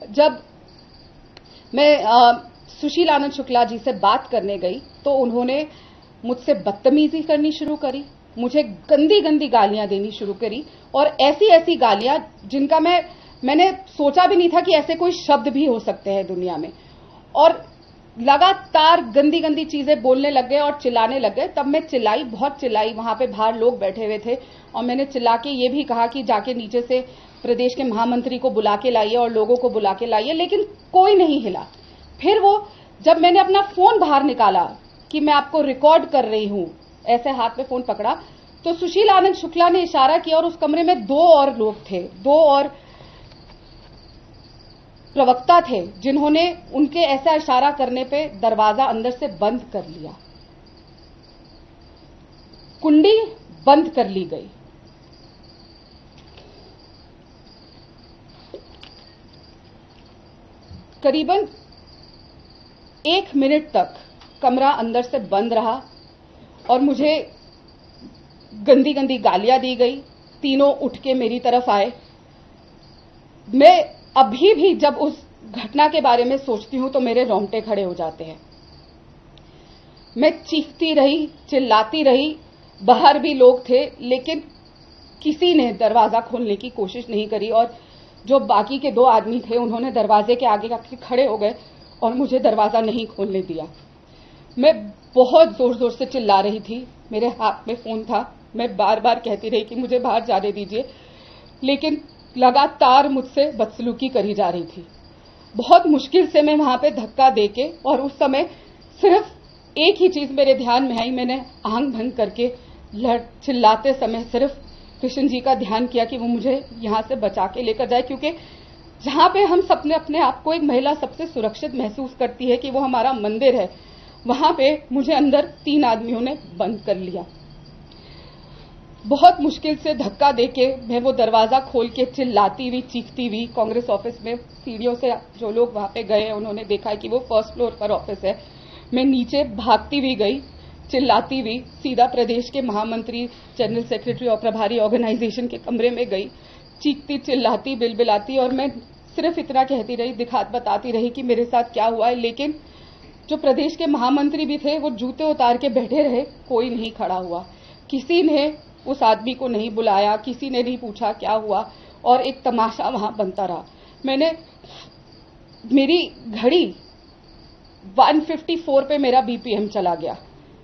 जब मैं सुशील आनंद शुक्ला जी से बात करने गई तो उन्होंने मुझसे बदतमीजी करनी शुरू करी, मुझे गंदी गंदी गालियां देनी शुरू करी और ऐसी ऐसी गालियां जिनका मैंने सोचा भी नहीं था कि ऐसे कोई शब्द भी हो सकते हैं दुनिया में। और लगातार गंदी गंदी चीजें बोलने लग गए और चिल्लाने लग गए। तब मैं चिल्लाई, बहुत चिल्लाई, वहां पे बाहर लोग बैठे हुए थे और मैंने चिल्ला के ये भी कहा कि जाके नीचे से प्रदेश के महामंत्री को बुला के लाइए और लोगों को बुला के लाइए, लेकिन कोई नहीं हिला। फिर वो जब मैंने अपना फोन बाहर निकाला कि मैं आपको रिकॉर्ड कर रही हूं, ऐसे हाथ में फोन पकड़ा, तो सुशील आनंद शुक्ला ने इशारा किया और उस कमरे में 2 और लोग थे, 2 और प्रवक्ता थे, जिन्होंने उनके ऐसा इशारा करने पे दरवाजा अंदर से बंद कर लिया, कुंडी बंद कर ली गई। करीबन 1 मिनट तक कमरा अंदर से बंद रहा और मुझे गंदी गंदी गालियां दी गई। तीनों उठ के मेरी तरफ आए। मैं अभी भी जब उस घटना के बारे में सोचती हूं तो मेरे रोंगटे खड़े हो जाते हैं। मैं चीखती रही, चिल्लाती रही, बाहर भी लोग थे, लेकिन किसी ने दरवाजा खोलने की कोशिश नहीं करी और जो बाकी के 2 आदमी थे उन्होंने दरवाजे के आगे आके खड़े हो गए और मुझे दरवाजा नहीं खोलने दिया। मैं बहुत जोर जोर से चिल्ला रही थी, मेरे हाथ में फोन था, मैं बार बार कहती रही कि मुझे बाहर जाने दीजिए, लेकिन लगातार मुझसे बदसलूकी करी जा रही थी। बहुत मुश्किल से मैं वहां पे धक्का देके, और उस समय सिर्फ एक ही चीज मेरे ध्यान में आई, मैंने आंख भंग करके चिल्लाते समय सिर्फ कृष्ण जी का ध्यान किया कि वो मुझे यहां से बचा के लेकर जाए, क्योंकि जहां पे हम सबने अपने आप को एक महिला सबसे सुरक्षित महसूस करती है कि वो हमारा मंदिर है, वहां पे मुझे अंदर 3 आदमियों ने बंद कर लिया। बहुत मुश्किल से धक्का देके मैं वो दरवाजा खोल के चिल्लाती हुई, चीखती हुई कांग्रेस ऑफिस में सीढ़ियों से जो लोग वहां पे गए उन्होंने देखा कि वो 1st फ्लोर पर ऑफिस है। मैं नीचे भागती हुई गई, चिल्लाती हुई, सीधा प्रदेश के महामंत्री, जनरल सेक्रेटरी और प्रभारी ऑर्गेनाइजेशन के कमरे में गई, चीखती चिल्लाती बिलबिलाती, और मैं सिर्फ इतना कहती रही, दिखात बताती रही कि मेरे साथ क्या हुआ है। लेकिन जो प्रदेश के महामंत्री भी थे वो जूते उतार के बैठे रहे, कोई नहीं खड़ा हुआ, किसी ने उस आदमी को नहीं बुलाया, किसी ने नहीं पूछा क्या हुआ, और एक तमाशा वहां बनता रहा। मेरी घड़ी 154 पे मेरा बीपीएम चला गया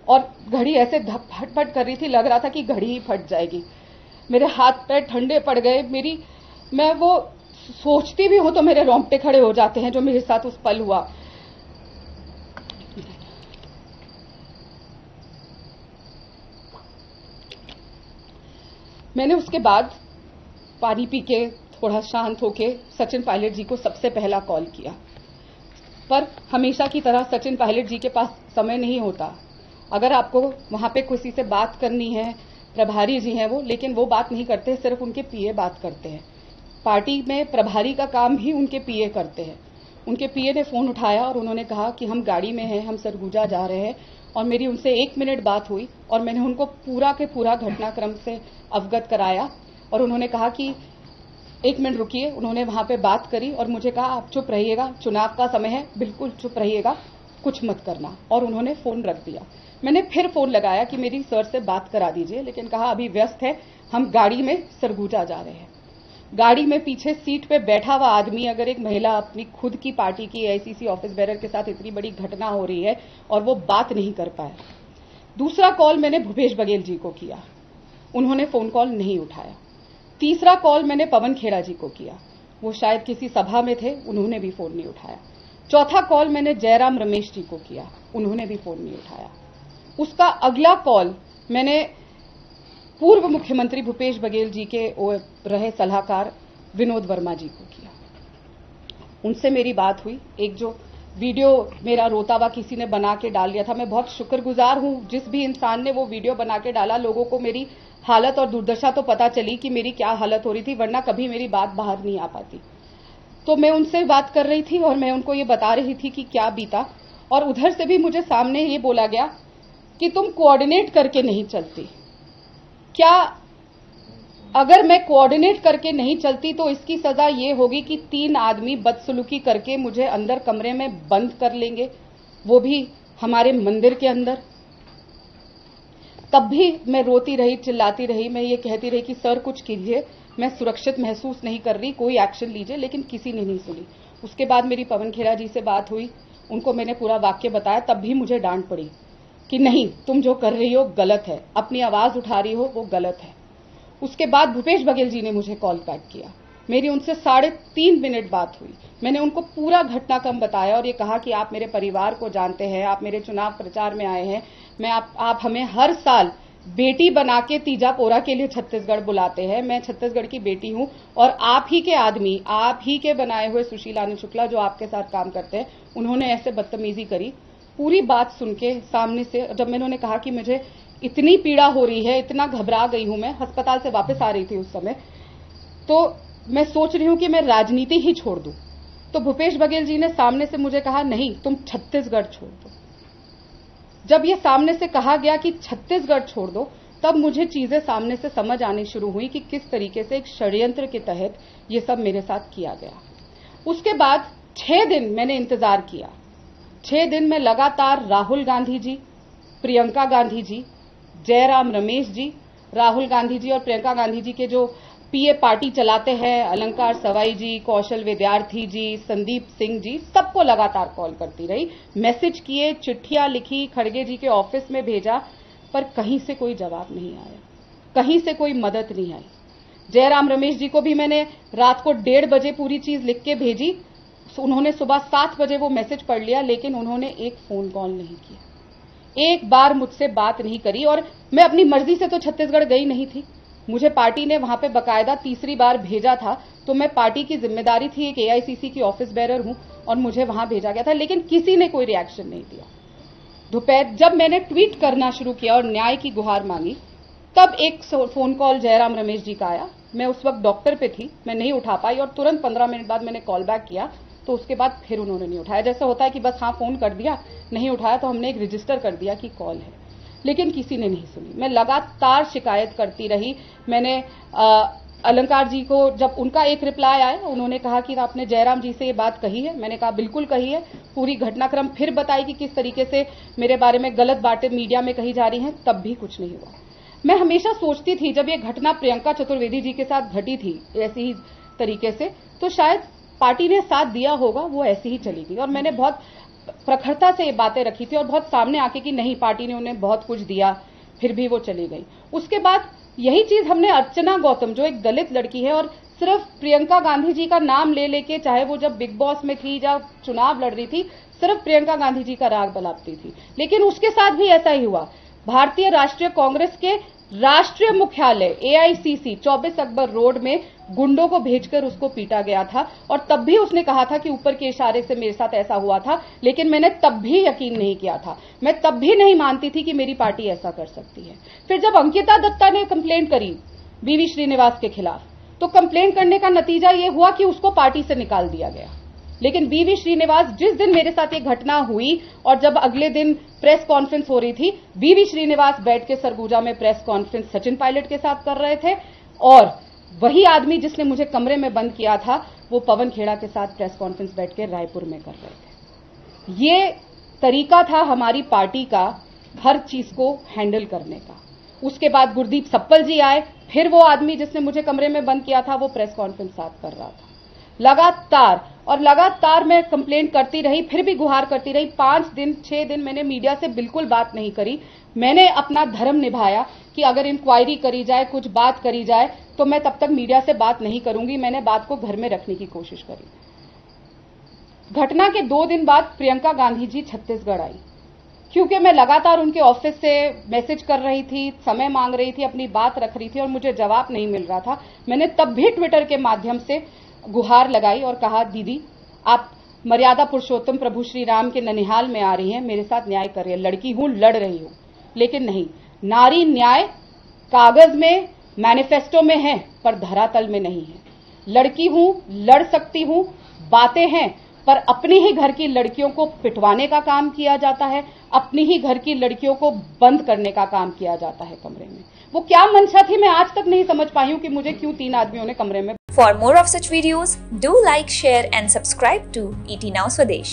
और घड़ी ऐसे फटफट कर रही थी, लग रहा था कि घड़ी ही फट जाएगी। मेरे हाथ पैर ठंडे पड़ गए। मैं वो सोचती भी हूं तो मेरे रोंगटे खड़े हो जाते हैं जो मेरे साथ उस पल हुआ। मैंने उसके बाद पानी पी के थोड़ा शांत होके सचिन पायलट जी को सबसे पहला कॉल किया, पर हमेशा की तरह सचिन पायलट जी के पास समय नहीं होता। अगर आपको वहां पे किसी से बात करनी है, प्रभारी जी हैं वो, लेकिन वो बात नहीं करते, सिर्फ उनके पीए बात करते हैं। पार्टी में प्रभारी का काम भी उनके पीए करते हैं। उनके पीए ने फोन उठाया और उन्होंने कहा कि हम गाड़ी में हैं, हम सरगुजा जा रहे हैं, और मेरी उनसे 1 मिनट बात हुई और मैंने उनको पूरा के पूरा घटनाक्रम से अवगत कराया और उन्होंने कहा कि 1 मिनट रुकिए। उन्होंने वहां पे बात करी और मुझे कहा आप चुप रहिएगा, चुनाव का समय है, बिल्कुल चुप रहिएगा, कुछ मत करना, और उन्होंने फोन रख दिया। मैंने फिर फोन लगाया कि मेरी सर से बात करा दीजिए, लेकिन कहा अभी व्यस्त है, हम गाड़ी में सरगुजा जा रहे हैं। गाड़ी में पीछे सीट पे बैठा हुआ आदमी, अगर एक महिला अपनी खुद की पार्टी की एआईसीसी ऑफिस बेरर के साथ इतनी बड़ी घटना हो रही है और वो बात नहीं कर पाया। दूसरा कॉल मैंने भूपेश बघेल जी को किया, उन्होंने फोन कॉल नहीं उठाया। तीसरा कॉल मैंने पवन खेड़ा जी को किया, वो शायद किसी सभा में थे, उन्होंने भी फोन नहीं उठाया। चौथा कॉल मैंने जयराम रमेश जी को किया, उन्होंने भी फोन नहीं उठाया। उसका अगला कॉल मैंने पूर्व मुख्यमंत्री भूपेश बघेल जी के रहे सलाहकार विनोद वर्मा जी को किया। उनसे मेरी बात हुई। एक जो वीडियो मेरा रोता हुआ किसी ने बना के डाल दिया था, मैं बहुत शुक्रगुजार हूं जिस भी इंसान ने वो वीडियो बना के डाला। लोगों को मेरी हालत और दुर्दशा तो पता चली कि मेरी क्या हालत हो रही थी, वरना कभी मेरी बात बाहर नहीं आ पाती। तो मैं उनसे बात कर रही थी और मैं उनको ये बता रही थी कि क्या बीता, और उधर से भी मुझे सामने ये बोला गया कि तुम कोऑर्डिनेट करके नहीं चलती। क्या अगर मैं कोऑर्डिनेट करके नहीं चलती तो इसकी सजा ये होगी कि 3 आदमी बदसलूकी करके मुझे अंदर कमरे में बंद कर लेंगे, वो भी हमारे मंदिर के अंदर। तब भी मैं रोती रही, चिल्लाती रही, मैं ये कहती रही कि सर कुछ कीजिए, मैं सुरक्षित महसूस नहीं कर रही, कोई एक्शन लीजिए, लेकिन किसी ने नहीं सुनी। उसके बाद मेरी पवन खेड़ा जी से बात हुई, उनको मैंने पूरा वाक्य बताया, तब भी मुझे डांट पड़ी कि नहीं, तुम जो कर रही हो गलत है, अपनी आवाज उठा रही हो वो गलत है। उसके बाद भूपेश बघेल जी ने मुझे कॉल बैक किया, मेरी उनसे 3.5 मिनट बात हुई। मैंने उनको पूरा घटनाक्रम बताया और ये कहा कि आप मेरे परिवार को जानते हैं, आप मेरे चुनाव प्रचार में आए हैं, आप हमें हर साल बेटी बना के तीजापोरा के लिए छत्तीसगढ़ बुलाते हैं, मैं छत्तीसगढ़ की बेटी हूं और आप ही के आदमी, आप ही के बनाए हुए सुशील आनंद शुक्ला जो आपके साथ काम करते हैं, उन्होंने ऐसे बदतमीजी करी। पूरी बात सुन के सामने से जब मैंने उन्हें कहा कि मुझे इतनी पीड़ा हो रही है, इतना घबरा गई हूं, मैं अस्पताल से वापस आ रही थी उस समय, तो मैं सोच रही हूं कि मैं राजनीति ही छोड़ दूं, तो भूपेश बघेल जी ने सामने से मुझे कहा नहीं, तुम छत्तीसगढ़ छोड़ दो। जब ये सामने से कहा गया कि छत्तीसगढ़ छोड़ दो, तब मुझे चीजें सामने से समझ आनी शुरू हुई कि किस तरीके से एक षड्यंत्र के तहत ये सब मेरे साथ किया गया। उसके बाद 6 दिन मैंने इंतजार किया। 6 दिन में लगातार राहुल गांधी जी, प्रियंका गांधी जी, जयराम रमेश जी, राहुल गांधी जी और प्रियंका गांधी जी के जो पीए पार्टी चलाते हैं, अलंकार सवाई जी, कौशल विद्यार्थी जी, संदीप सिंह जी, सबको लगातार कॉल करती रही, मैसेज किए, चिट्ठियां लिखी, खड़गे जी के ऑफिस में भेजा, पर कहीं से कोई जवाब नहीं आया, कहीं से कोई मदद नहीं आई। जयराम रमेश जी को भी मैंने रात को 1:30 बजे पूरी चीज लिख के भेजी, उन्होंने सुबह 7 बजे वो मैसेज पढ़ लिया, लेकिन उन्होंने एक फोन कॉल नहीं किया, एक बार मुझसे बात नहीं करी। और मैं अपनी मर्जी से तो छत्तीसगढ़ गई नहीं थी, मुझे पार्टी ने वहां पे बकायदा तीसरी बार भेजा था, तो मैं पार्टी की जिम्मेदारी थी, एक एआईसीसी की ऑफिस बेरर हूं और मुझे वहां भेजा गया था, लेकिन किसी ने कोई रिएक्शन नहीं दिया। दोपहर जब मैंने ट्वीट करना शुरू किया और न्याय की गुहार मांगी, तब एक फोन कॉल जयराम रमेश जी का आया। मैं उस वक्त डॉक्टर पे थी, मैं नहीं उठा पाई और तुरंत 15 मिनट बाद मैंने कॉल बैक किया, तो उसके बाद फिर उन्होंने नहीं उठाया। जैसे होता है कि बस हाँ फोन कर दिया, नहीं उठाया तो हमने एक रजिस्टर कर दिया कि कॉल है, लेकिन किसी ने नहीं सुनी। मैं लगातार शिकायत करती रही। मैंने अलंकार जी को जब उनका एक रिप्लाई आया, उन्होंने कहा कि आपने जयराम जी से ये बात कही है, मैंने कहा बिल्कुल कही है, पूरी घटनाक्रम फिर बताई कि किस तरीके से मेरे बारे में गलत बातें मीडिया में कही जा रही हैं, तब भी कुछ नहीं हुआ। मैं हमेशा सोचती थी जब ये घटना प्रियंका चतुर्वेदी जी के साथ घटी थी ऐसी ही तरीके से, तो शायद पार्टी ने साथ दिया होगा, वो ऐसी ही चली गई। और मैंने बहुत प्रखरता से ये बातें रखी थी और बहुत सामने आके कि नहीं, पार्टी ने उन्हें बहुत कुछ दिया, फिर भी वो चली गई। उसके बाद यही चीज हमने अर्चना गौतम, जो एक दलित लड़की है और सिर्फ प्रियंका गांधी जी का नाम ले लेके, चाहे वो जब बिग बॉस में थी या चुनाव लड़ रही थी, सिर्फ प्रियंका गांधी जी का राग बलापती थी, लेकिन उसके साथ भी ऐसा ही हुआ। भारतीय राष्ट्रीय कांग्रेस के राष्ट्रीय मुख्यालय एआईसीसी 24 अकबर रोड में गुंडों को भेजकर उसको पीटा गया था, और तब भी उसने कहा था कि ऊपर के इशारे से मेरे साथ ऐसा हुआ था, लेकिन मैंने तब भी यकीन नहीं किया था। मैं तब भी नहीं मानती थी कि मेरी पार्टी ऐसा कर सकती है। फिर जब अंकिता दत्ता ने कंप्लेंट करी बीवी श्रीनिवास के खिलाफ, तो कंप्लेंट करने का नतीजा यह हुआ कि उसको पार्टी से निकाल दिया गया। लेकिन बीवी श्रीनिवास, जिस दिन मेरे साथ ये घटना हुई और जब अगले दिन प्रेस कॉन्फ्रेंस हो रही थी, बीवी श्रीनिवास बैठ के सरगुजा में प्रेस कॉन्फ्रेंस सचिन पायलट के साथ कर रहे थे, और वही आदमी जिसने मुझे कमरे में बंद किया था, वो पवन खेड़ा के साथ प्रेस कॉन्फ्रेंस बैठ के रायपुर में कर रहे थे। ये तरीका था हमारी पार्टी का हर चीज को हैंडल करने का। उसके बाद गुरदीप सप्पल जी आए, फिर वो आदमी जिसने मुझे कमरे में बंद किया था, वो प्रेस कॉन्फ्रेंस साथ कर रहा था। लगातार मैं कंप्लेंट करती रही, फिर भी गुहार करती रही। 5 दिन 6 दिन मैंने मीडिया से बिल्कुल बात नहीं करी। मैंने अपना धर्म निभाया कि अगर इंक्वायरी करी जाए, कुछ बात करी जाए, तो मैं तब तक मीडिया से बात नहीं करूंगी। मैंने बात को घर में रखने की कोशिश करी। घटना के 2 दिन बाद प्रियंका गांधी जी छत्तीसगढ़ आई, क्योंकि मैं लगातार उनके ऑफिस से मैसेज कर रही थी, समय मांग रही थी, अपनी बात रख रही थी और मुझे जवाब नहीं मिल रहा था। मैंने तब भी ट्विटर के माध्यम से गुहार लगाई और कहा, दीदी आप मर्यादा पुरुषोत्तम प्रभु श्री राम के ननिहाल में आ रही हैं, मेरे साथ न्याय कर रही है। लड़की हूं, लड़ रही हूं, लेकिन नहीं, नारी न्याय कागज में मैनिफेस्टो में है पर धरातल में नहीं है। लड़की हूं, लड़ सकती हूं, बातें हैं, पर अपनी ही घर की लड़कियों को पिटवाने का काम किया जाता है, अपनी ही घर की लड़कियों को बंद करने का काम किया जाता है कमरे में। वो क्या मंशा थी मैं आज तक नहीं समझ पाई हूँ कि मुझे क्यों 3 आदमियों ने कमरे में। For more of such videos, do like, share and subscribe to ET Now Swadesh.